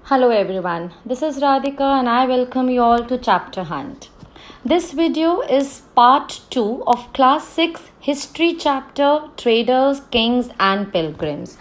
Hello everyone, this is Radhika and I welcome you all to Chapter Hunt. This video is part 2 of class 6 history chapter Traders, Kings and Pilgrims.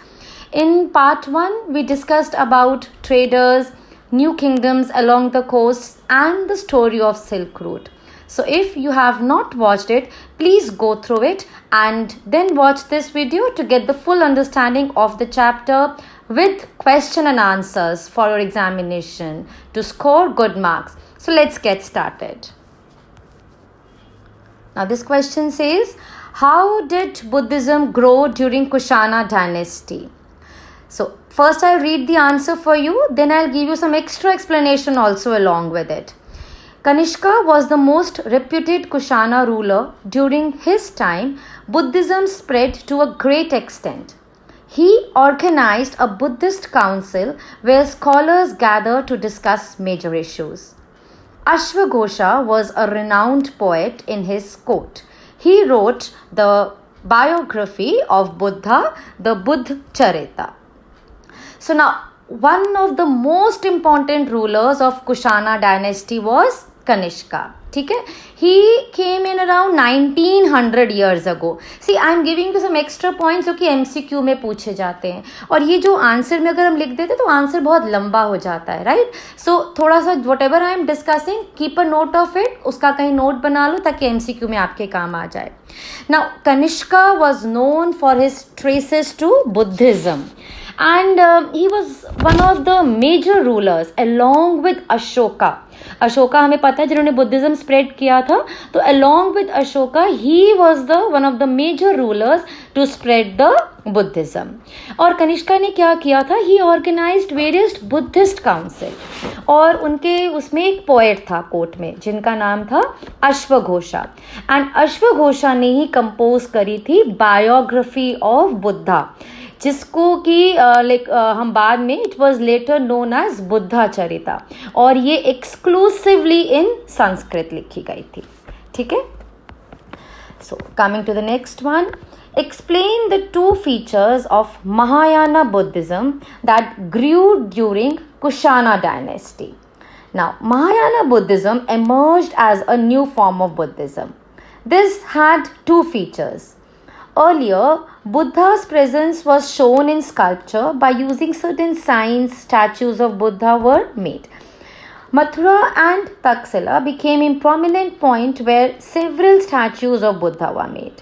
In part 1 we discussed about traders, new kingdoms along the coast and the story of Silk Route. So if you have not watched it, please go through it and then watch this video to get the full understanding of the chapter with question and answers for your examination to score good marks. So let's get started. Now this question says, how did Buddhism grow during Kushana dynasty? So first I'll read the answer for you, then I'll give you some extra explanation also along with it. Kanishka was the most reputed Kushana ruler. During his time, Buddhism spread to a great extent. He organized a Buddhist council where scholars gathered to discuss major issues. Ashvaghosha was a renowned poet in his court. He wrote the biography of Buddha, the Buddha Charita. So now, one of the most important rulers of Kushana dynasty was Kanishka. ठीक है, he came in around 1900 years ago. See, I am giving you some extra points जो कि MCQ में पूछे जाते हैं और ये जो आंसर में अगर हम लिख देते तो आंसर बहुत लंबा हो जाता है, राइट? सो थोड़ा सा whatever I am discussing, keep a note of it, उसका कहीं नोट बना लो ताकि MCQ में आपके काम आ जाए. Now, Kanishka was known for his traces to Buddhism. And he was one of the major rulers along with Ashoka. Ashoka हमें पता है जिन्होंने बुद्धिज्म स्प्रेड किया था, तो along with Ashoka he was the one of the major rulers to spread the Buddhism. और कनिष्का ने क्या किया था, he organized various Buddhist council और उनके उसमें एक पोएट था कोर्ट में जिनका नाम था अश्वघोषा. एंड अश्वघोषा ने ही कंपोज करी थी बायोग्राफी ऑफ बुद्धा, जिसको कि हम बाद में it was later known as Buddha Charita, और ये एक्सक्लूसिवली इन संस्कृत लिखी गई थी. ठीक है, so coming to the next one, explain the two features of Mahayana Buddhism that grew during Kushana dynasty. Now, Mahayana Buddhism emerged as a new form of Buddhism. This had two features. Earlier, Buddha's presence was shown in sculpture by using certain signs. Statues of Buddha were made. Mathura and Taxila became a prominent point where several statues of Buddha were made.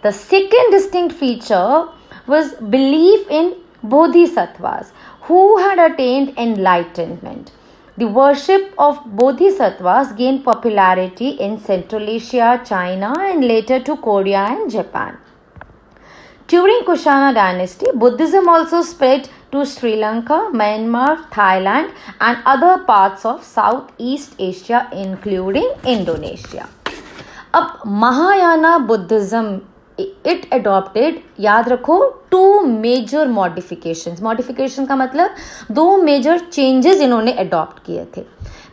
The second distinct feature was belief in bodhisattvas who had attained enlightenment. The worship of bodhisattvas gained popularity in Central Asia, China, and later to Korea and Japan. During Kushana dynasty, Buddhism also spread to Sri Lanka, Myanmar, Thailand, and other parts of Southeast Asia, including Indonesia. अब Mahayana Buddhism it adopted, याद रखो, two major modifications. Modification का मतलब दो major changes इन्होंने adopt किए थे.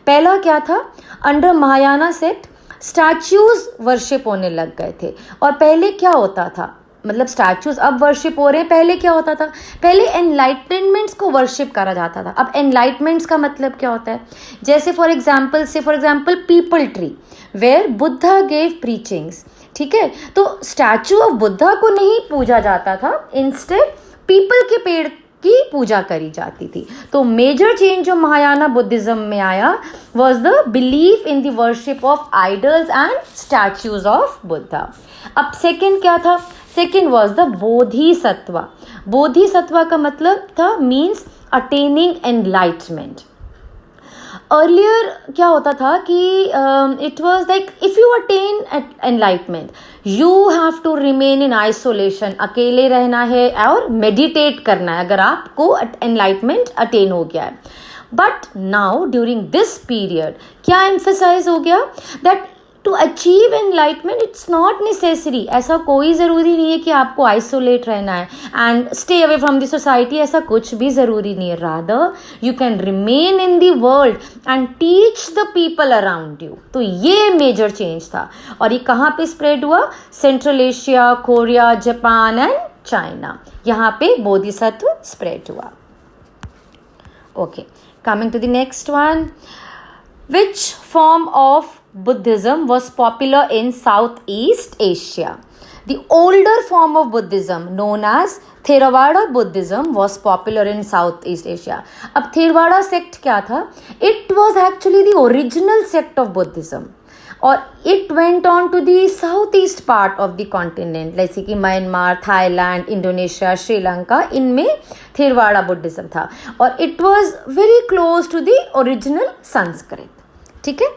पहला क्या था, under Mahayana sect statues worship होने लग गए थे. और पहले क्या होता था, मतलब स्टैच्यूज अब वर्शिप हो रहे हैं, पहले क्या होता था, पहले एनलाइटमेंट्स को वर्शिप करा जाता था. अब एनलाइटमेंट्स का मतलब क्या होता है, जैसे for example peepal tree where Buddha gave preachings. ठीक है, तो स्टैचू ऑफ बुद्धा को नहीं पूजा जाता था, इंस्टेड पीपल के पेड़ की पूजा करी जाती थी. तो मेजर चेंज जो महायाना बुद्धिज्म में आया was the belief in the worship of idols and statues of Buddha. अब सेकंड क्या था, second was the Bodhisattva. Bodhisattva का मतलब था मीन्स अटेनिंग एनलाइटमेंट. अर्लियर क्या होता था कि it was like if you attain enlightenment you have to remain in isolation, अकेले रहना है और मेडिटेट करना है अगर आपको एनलाइटमेंट अटेन हो गया है. But now during this period क्या एम्फेसाइज हो गया, that to achieve enlightenment it's not necessary, ऐसा कोई ज़रूरी नहीं है कि आपको आइसोलेट रहना है and stay away from the society, ऐसा कुछ भी ज़रूरी नहीं है. Rather you can remain in the world and teach the people around you. तो ये मेजर चेंज था और ये कहाँ पे स्प्रेड हुआ, central Asia, Korea, Japan and China, यहाँ पे बोधिसत्व स्प्रेड हुआ. Okay, coming to the next one. Which form of Buddhism was popular in Southeast Asia? The older form of Buddhism, known as Theravada Buddhism, was popular in Southeast Asia. अब Theravada sect क्या था? It was actually the original sect of Buddhism. और it went on to the southeast part of the continent, जैसे कि Myanmar, Thailand, Indonesia, Sri Lanka, इनमें थेरवाड़ा Buddhism था और it was very close to the original Sanskrit. ठीक है.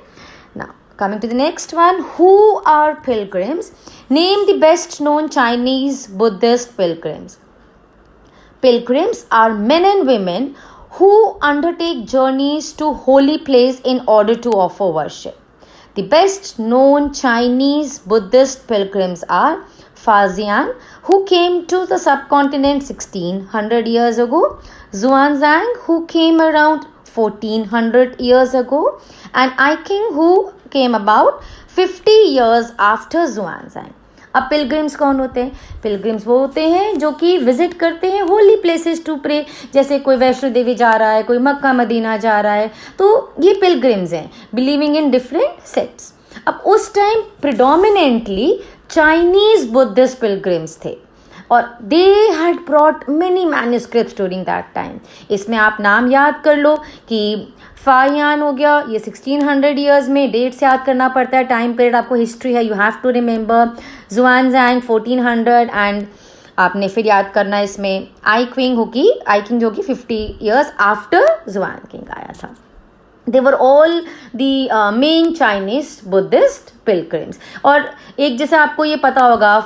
Now coming to the next one, who are pilgrims? Name the best known Chinese Buddhist pilgrims. Pilgrims are men and women who undertake journeys to holy place in order to offer worship. The best known Chinese Buddhist pilgrims are Faxian, who came to the subcontinent 1600 years ago, Xuanzang, who came around 1400 years ago, and Aiking, who came about 50 years after Xuanzang. अब pilgrims कौन होते हैं? Pilgrims वो होते हैं जो कि visit करते हैं होली प्लेसेस टू प्रे. जैसे कोई वैष्णो देवी जा रहा है, कोई मक्का मदीना जा रहा है, तो ये पिलग्रिम्स हैं, बिलीविंग इन डिफरेंट सेक्ट्स. अब उस time predominantly Chinese Buddhist pilgrims थे और they had brought many manuscripts during that time. इसमें आप नाम याद कर लो कि फाहियान हो गया, ये 1600 ईयर्स में, डेट से याद करना पड़ता है, टाइम पीरियड आपको हिस्ट्री है, you have to remember. Xuanzang 1400 and आपने फिर याद करना इसमें आई क्विंग जो कि 50 ईयर्स आफ्टर जुआन किंग आया था. They were all the main Chinese Buddhist pilgrims. और एक जैसे आपको ये पता होगा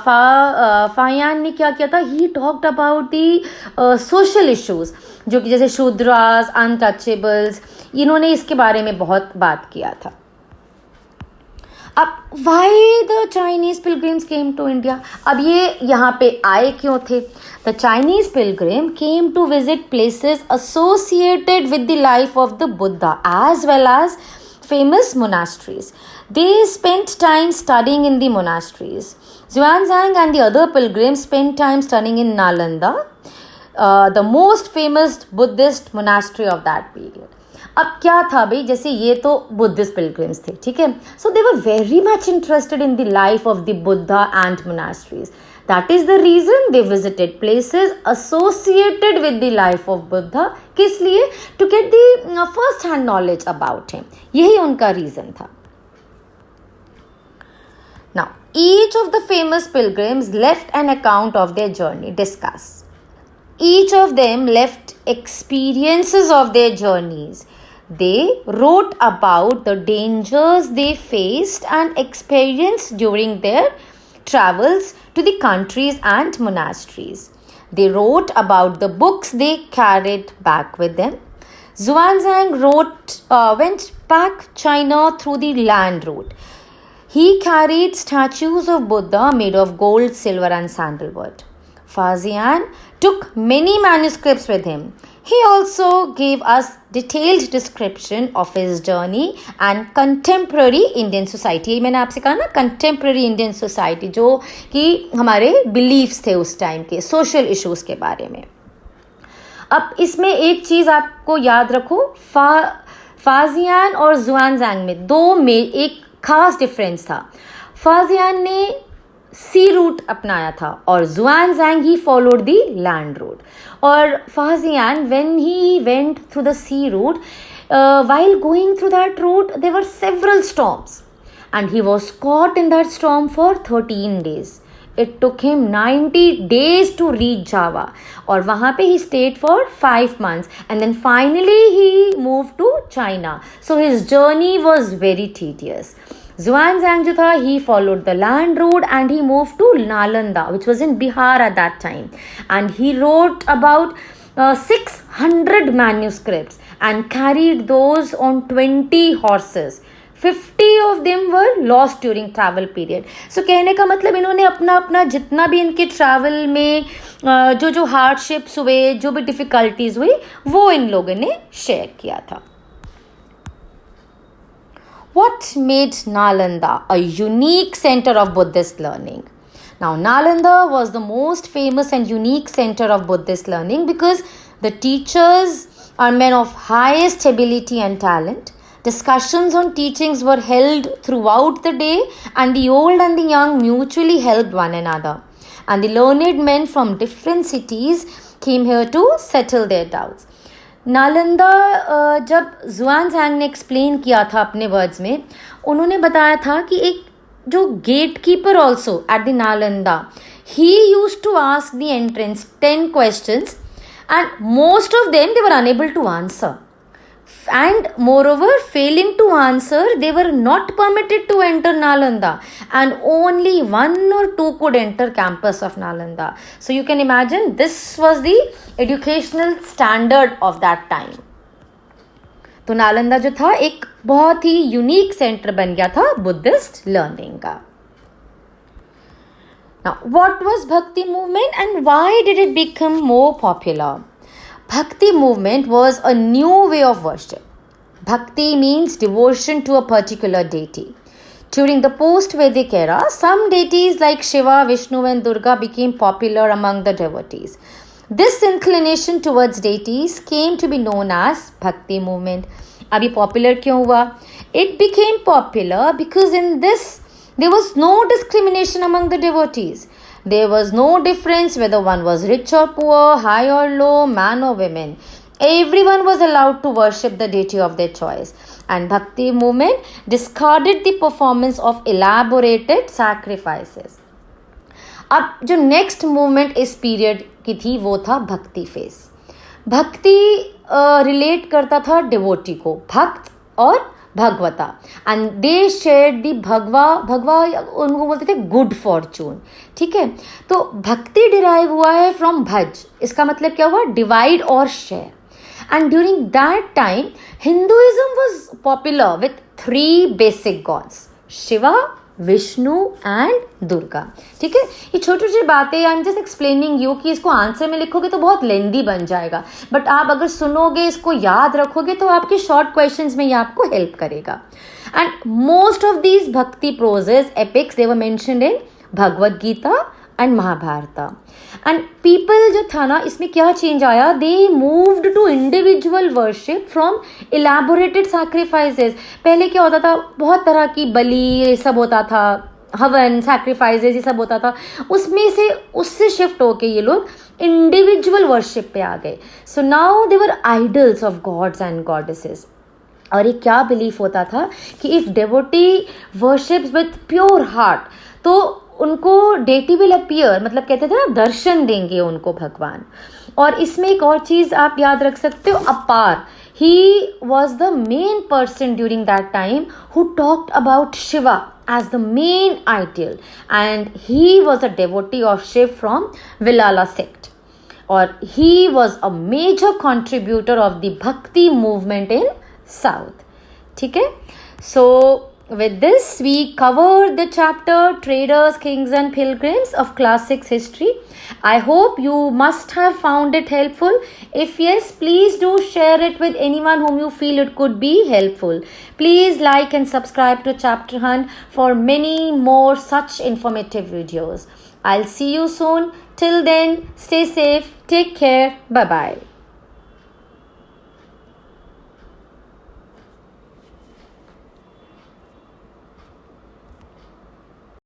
फाहियान ने क्या किया था, he talked about the social issues, जो कि जैसे शूद्रास, अनटचेबल्स, इन्होंने इसके बारे में बहुत बात किया था. अब why the Chinese pilgrims came to India? अब ये यहाँ पे आए क्यों थे? The Chinese pilgrim came to visit places associated with the life of the Buddha as well as famous monasteries. They spent time studying in the monasteries. Xuanzang and the other pilgrims spent time studying in Nalanda, the most famous Buddhist monastery of that period. अब क्या था भाई, जैसे ये तो Buddhist pilgrims थे, ठीक है, so they were very much interested in the life of the Buddha and monasteries. That is the reason they visited places associated with the life of Buddha. किस लिए? To get the first hand knowledge about him. यही उनका reason था. Now each of the famous pilgrims left an account of their journey. Discuss. Each of them left experiences of their journeys. They wrote about the dangers they faced and experienced during their travels to the countries and monasteries. They wrote about the books they carried back with them. Xuanzang went back China through the land route. He carried statues of Buddha made of gold, silver, and sandalwood. Faxian took many manuscripts with him. He also gave us detailed description of his journey and contemporary Indian society. मैंने आपसे कहा ना, contemporary Indian society, जो कि हमारे beliefs थे उस time के, social issues के बारे में. अब इसमें एक चीज़ आपको याद रखो, फाजियान और जुआनजैंग में एक खास डिफरेंस था. फाजियान ने सी रूट अपनाया था और Xuanzang he followed the land route. और Faxian when he went through the sea route, while going through that route there were several storms and he was caught in that storm for 13 days. It took him 90 days to reach Java और वहाँ पे he stayed for 5 months and then finally he moved to China. So his journey was very tedious. Xuanzang जो था, he followed the land route and he moved to Nalanda, which was in Bihar at that time, and he wrote about 600 manuscripts and carried those on 20 horses. 50 of them were lost during travel period. So कहने का मतलब इन्होंने अपना जितना भी इनके travel में जो हार्डशिप्स हुए, जो भी डिफ़िकल्टीज हुई, वो इन लोगों ने शेयर किया था. What made Nalanda a unique center of Buddhist learning? Now, Nalanda was the most famous and unique center of Buddhist learning because the teachers are men of highest ability and talent. Discussions on teachings were held throughout the day, and the old and the young mutually helped one another. And the learned men from different cities came here to settle their doubts. Nalanda जब जुआन जैंग ने explain किया था अपने words में, उन्होंने बताया था कि एक जो gate keeper also at the Nalanda, he use to ask the entrance 10 questions and most of them they were unable to answer. And moreover, failing to answer, they were not permitted to enter Nalanda, and only 1 or 2 could enter campus of Nalanda. So you can imagine this was the educational standard of that time. तो नालंदा जो था एक बहुत ही unique centre बन गया था Buddhist learning का. Now, what was Bhakti movement and why did it become more popular? Bhakti movement was a new way of worship. Bhakti means devotion to a particular deity. During the post-Vedic era, some deities like Shiva, Vishnu and Durga became popular among the devotees. This inclination towards deities came to be known as Bhakti movement. अभी popular क्यों हुआ? It became popular because in this there was no discrimination among the devotees. There was no difference whether one was rich or poor, high or low, man or women. Everyone was allowed to worship the deity of their choice. And Bhakti movement discarded the performance of elaborated sacrifices. अब जो next movement इस period की थी वो था भक्ति phase. भक्ति relate करता था डिवोटी को, भक्त और भगवता, एंड दे शेयर्ड दी भगवा उनको बोलते थे गुड फॉर्चून. ठीक है, तो भक्ति डिराइव हुआ है फ्रॉम भज. इसका मतलब क्या हुआ? डिवाइड और share. And during that time Hinduism was popular with 3 basic gods, Shiva, Vishnu and Durga. ठीक है, ये छोटी छोटी बातें I am just explaining you कि इसको आंसर में लिखोगे तो बहुत लेंदी बन जाएगा, बट आप अगर सुनोगे, इसको याद रखोगे तो आपके शॉर्ट क्वेश्चंस में ये आपको हेल्प करेगा. And most of these bhakti proses epics they were mentioned in Bhagavad Gita and Mahabharata. And people जो था ना, इसमें क्या चेंज आया? They moved to individual worship from elaborated sacrifices. पहले क्या होता था? बहुत तरह की बलि ये सब होता था, हवन, सैक्रिफाइसेस ये सब होता था. उससे शिफ्ट होके ये लोग इंडिविजुअल वर्शिप पे आ गए. So now they were idols of gods and goddesses. और ये क्या बिलीफ होता था कि if devotee worships with pure heart तो उनको डेटी विल अपीयर, मतलब कहते थे ना, दर्शन देंगे उनको भगवान. और इसमें एक और चीज आप याद रख सकते हो, अपार. He was the main person during that time who talked about Shiva as the main ideal, and he was a devotee of Shiv from Villala sect, or he was a major contributor of the Bhakti movement in South. ठीक है, so with this we covered the chapter Traders, Kings and Pilgrims of Class 6 history. I hope you must have found it helpful. If yes, please do share it with anyone whom you feel it could be helpful. Please like and subscribe to Chapter Hunt for many more such informative videos. I'll see you soon. Till then, stay safe, take care, bye bye.